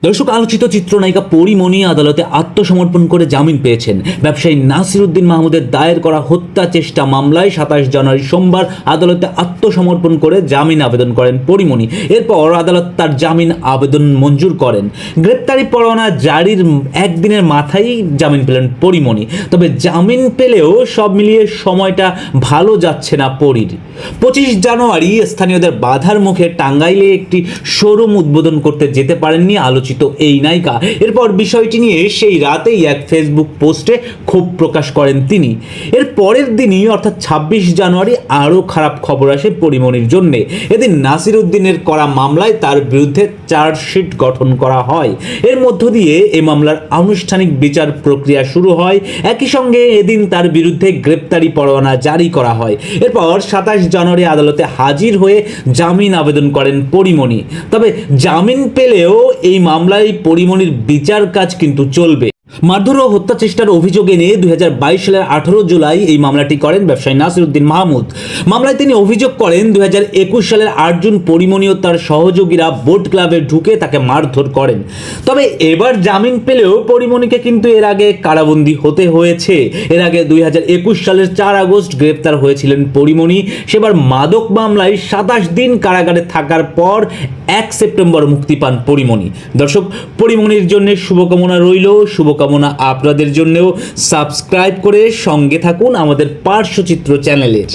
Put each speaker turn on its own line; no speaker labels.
দর্শক, আলোচিত চিত্রনায়িকা পরীমণি আদালতে আত্মসমর্পণ করে জামিন পেয়েছেন। ব্যবসায়ী নাসিরউদ্দিন মাহমুদের দায়ের করা হত্যা চেষ্টা মামলায় 27 জানুয়ারি সোমবার আদালতে আত্মসমর্পণ করে জামিন আবেদন করেন পরীমণি। এরপর আদালত তার জামিন আবেদন মঞ্জুর করেন। গ্রেপ্তারি পরোয়ানা জারির একদিনের মাথায় জামিন পেলেন পরীমণি। তবে জামিন পেলেও সব মিলিয়ে সময়টা ভালো যাচ্ছে না পরীর। 25 জানুয়ারি স্থানীয়দের বাধার মুখে টাঙ্গাইলে একটি শোরুম উদ্বোধন করতে যেতে পারেননি আলোচিত এই নায়িকা। এরপর বিষয়টি নিয়ে সেই রাতেই এক ফেসবুক পোস্টে ক্ষোভ প্রকাশ করেন তিনি। এর পরের দিনই অর্থাৎ 26 জানুয়ারি আরও খারাপ খবর আসে পরীমণির জন্য। এদিন নাসিরউদ্দিনের করা মামলায় তার বিরুদ্ধে চার্জশিট গঠন করা হয়। এর মধ্য দিয়ে এই মামলার আনুষ্ঠানিক বিচার প্রক্রিয়া শুরু হয়। একই সঙ্গে এদিন তার বিরুদ্ধে গ্রেপ্তারি পরোয়ানা জারি করা হয়। এরপর 27 জানুয়ারি আদালতে হাজির হয়ে জামিন আবেদন করেন পরীমণি। তবে জামিন পেলেও এই মামলায় পরীমণির বিচার কাজ কিন্তু চলবে। মারধর ও হত্যা চেষ্টার অভিযোগ এনে 2022 সালের 18 জুলাই এই মামলাটি করেন ব্যবসায়ী নাসিরউদ্দিন মাহমুদ। মামলায় তিনি অভিযোগ করেন 2021 সালের 8 জুন পরীমণি ও তার সহযোগীরা বোট ক্লাবে ঢুকে তাকে মারধর করেন। তবে এবার জামিন পেলেও পরীমণিকে কিন্তু এর আগে কারাবন্দী হতে হয়েছে। এর আগে 2021 সালের 4 আগস্ট গ্রেপ্তার হয়েছিলেন পরীমণি। সেবার মাদক মামলায় 27 দিন কারাগারে থাকার পর 1 সেপ্টেম্বর মুক্তি পান পরীমণি। দর্শক, পরীমণির জন্য শুভকামনা রইল। শুভকামনা আপনাদের জন্যও। সাবস্ক্রাইব করে সঙ্গে থাকুন আমাদের পার্শ্বচিত্র চ্যানেলের।